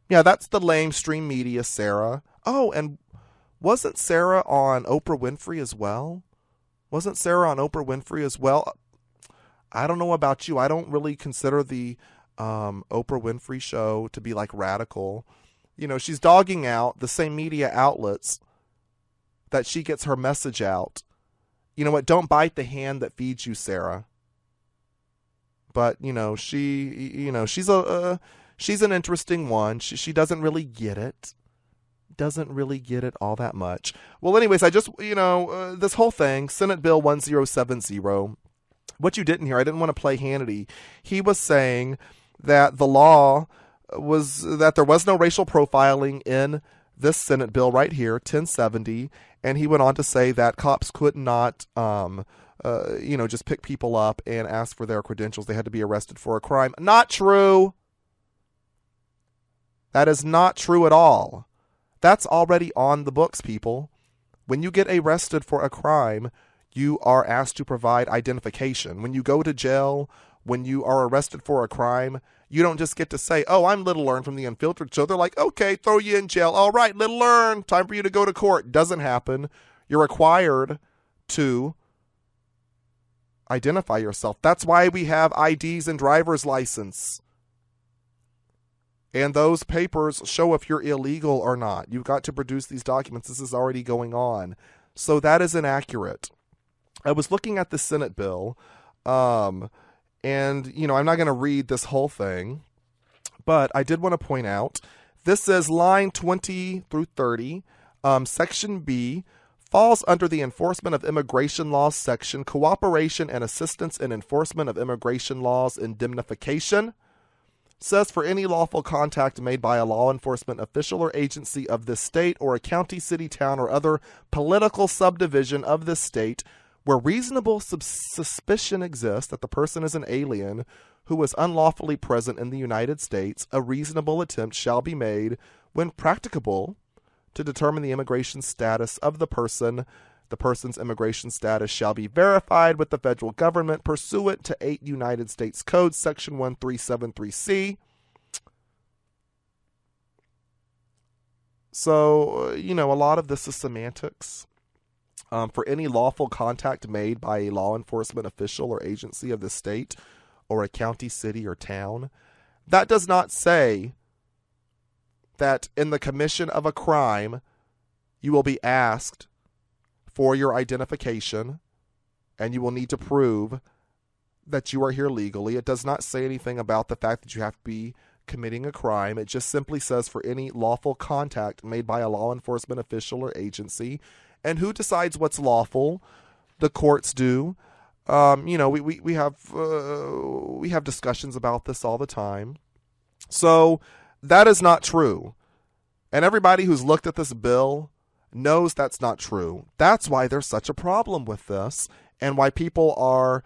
Yeah, that's the lamestream media, Sarah. Oh, and wasn't Sarah on Oprah Winfrey as well? Wasn't Sarah on Oprah Winfrey as well? I don't know about you. I don't really consider the Oprah Winfrey show to be like radical. You know, she's dogging out the same media outlets that she gets her message out. You know what? Don't bite the hand that feeds you, Sarah. But she's an interesting one. She doesn't really get it. Doesn't really get it all that much. Well, anyways, I just this whole thing, Senate Bill 1070. What you didn't hear, I didn't want to play Hannity. He was saying that the law was that there was no racial profiling in this Senate bill right here, 1070, and he went on to say that cops could not, just pick people up and ask for their credentials. They had to be arrested for a crime. Not true. That is not true at all. That's already on the books, people. When you get arrested for a crime, you are asked to provide identification. When you go to jail, when you are arrested for a crime, you don't just get to say, oh, I'm Lil Ern from the Unfiltered Show. They're like, okay, throw you in jail. All right, Lil Ern, time for you to go to court. Doesn't happen. You're required to identify yourself. That's why we have IDs and driver's license. And those papers show if you're illegal or not. You've got to produce these documents. This is already going on. So that is inaccurate. I was looking at the Senate bill, and, I'm not going to read this whole thing, but I did want to point out, this says line 20 through 30, section B, falls under the Enforcement of Immigration Laws section, Cooperation and Assistance in Enforcement of Immigration Laws, Indemnification. Says for any lawful contact made by a law enforcement official or agency of this state or a county, city, town, or other political subdivision of this state where reasonable suspicion exists that the person is an alien who is unlawfully present in the United States, a reasonable attempt shall be made when practicable to determine the immigration status of the person. The person's immigration status shall be verified with the federal government pursuant to 8 United States Code, Section 1373C. So, a lot of this is semantics. For any lawful contact made by a law enforcement official or agency of the state or a county, city, or town, that does not say that in the commission of a crime, you will be asked for your identification, and you will need to prove that you are here legally. It does not say anything about the fact that you have to be committing a crime. It just simply says for any lawful contact made by a law enforcement official or agency. And who decides what's lawful? The courts do. We have discussions about this all the time. So that is not true. And everybody who's looked at this bill knows that's not true. That's why there's such a problem with this and why people are,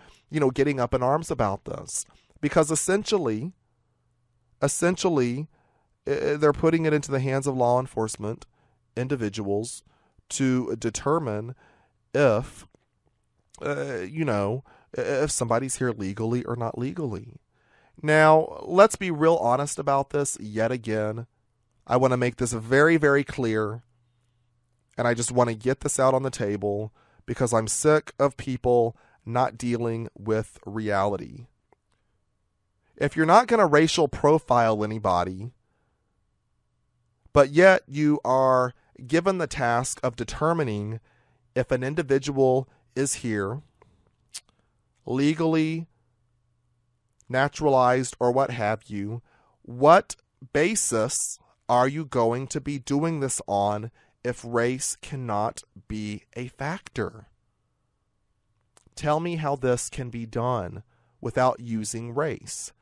getting up in arms about this. Because essentially, they're putting it into the hands of law enforcement individuals to determine if, if somebody's here legally or not legally. Now, let's be real honest about this yet again. I want to make this very, very clear. And I just want to get this out on the table because I'm sick of people not dealing with reality. If you're not going to racial profile anybody, but yet you are given the task of determining if an individual is here legally, naturalized, or what have you, what basis are you going to be doing this on if race cannot be a factor? Tell me how this can be done without using race.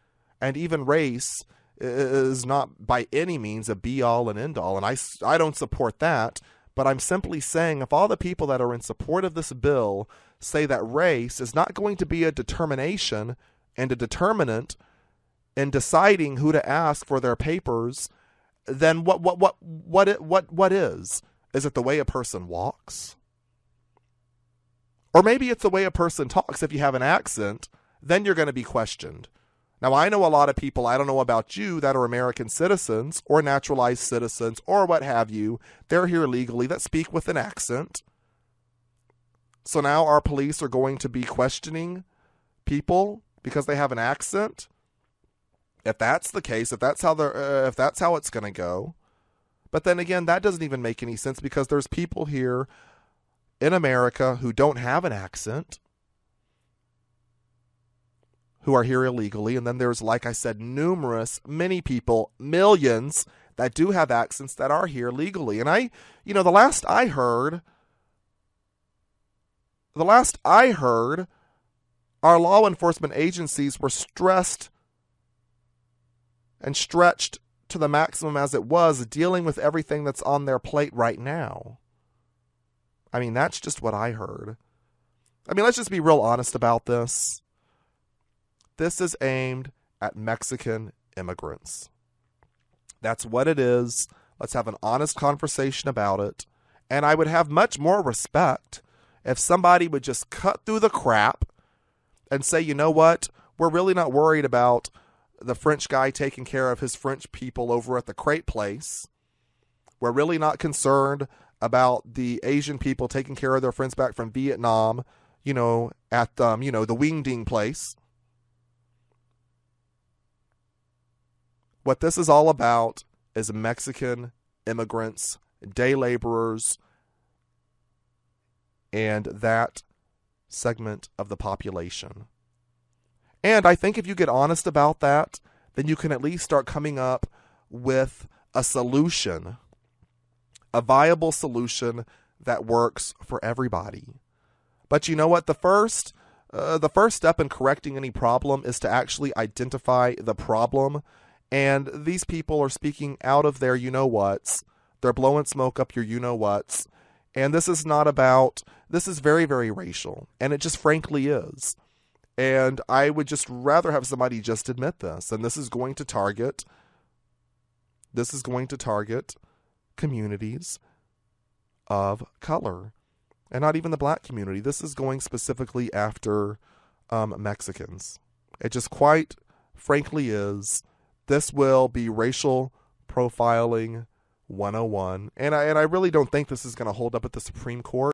And even race is not by any means a be-all and end-all, and I don't support that, but I'm simply saying if all the people that are in support of this bill say that race is not going to be a determination and a determinant in deciding who to ask for their papers, then what is? Is it the way a person walks? Or maybe it's the way a person talks. If you have an accent, then you're going to be questioned. Now, I know a lot of people, I don't know about you, that are American citizens or naturalized citizens or what have you. They're here legally that speak with an accent. So now our police are going to be questioning people because they have an accent. If that's the case, if that's how it's going to go. But then again, that doesn't even make any sense because there's people here in America who don't have an accent, who are here illegally. And then there's, like I said, many people, millions that do have accents that are here legally. And the last I heard, our law enforcement agencies were stressed and stretched to the maximum as it was, dealing with everything that's on their plate right now. I mean, that's just what I heard. I mean, let's just be real honest about this. This is aimed at Mexican immigrants. That's what it is. Let's have an honest conversation about it. And I would have much more respect if somebody would just cut through the crap and say, you know what? We're really not worried about the French guy taking care of his French people over at the crepe place. We're really not concerned about the Asian people taking care of their friends back from Vietnam, at the Wing Ding place. What this is all about is Mexican immigrants, day laborers, and that segment of the population. And I think if you get honest about that, then you can at least start coming up with a solution, a viable solution that works for everybody. But you know what? The first step in correcting any problem is to actually identify the problem. And these people are speaking out of their you-know-whats. They're blowing smoke up your you-know-whats. And this is very, very racial. And it just frankly is. And I would just rather have somebody just admit this. And this is going to target communities of color. And not even the black community. This is going specifically after Mexicans. It just quite frankly is. This will be racial profiling 101. And I really don't think this is going to hold up at the Supreme Court.